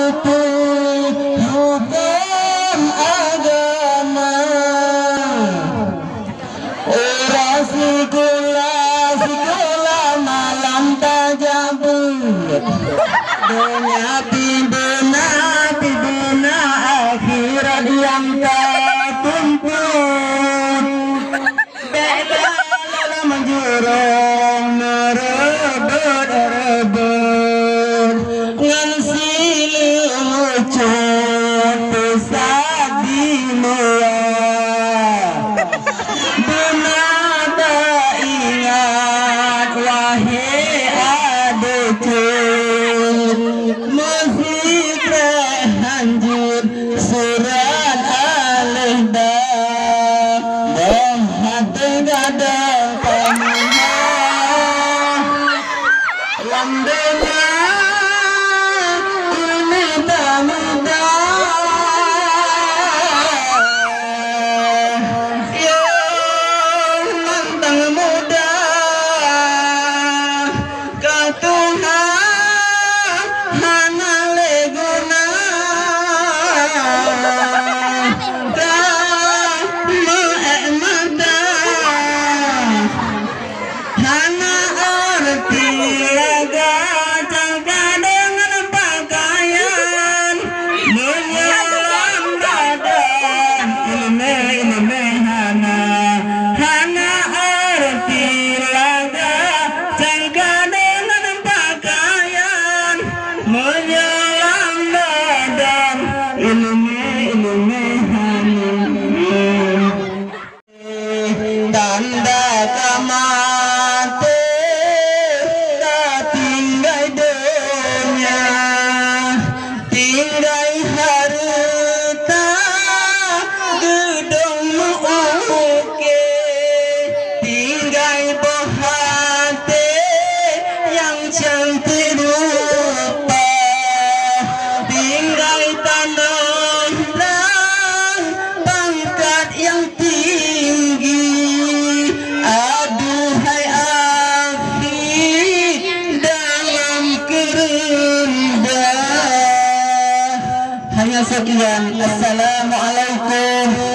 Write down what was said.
itu hukum agama. Ora sikula malam tajabut. Dunia piduna akhirat yang tertumpuk. Bela menjurung merebut ngan silu ucap pusat dimulai. Benada ingat wahai adikku, musik hancur surat al-dah hati gadang kamu lamdenya ini tak mudah yang mentang muda kau Tuhan hana leguna hana arti laga jangka dengan pakaian menyelam badan ilme hana arti laga jangka dengan pakaian menyelam badan ilme tanda kamate tak tinggal dunia, tinggal harta gedung uke, tinggal hati yang cantik rupa, tinggal tanah dan pangkat yang tinggi. Aduhai akhi dalam kerendah. Hanya sekian. Assalamualaikum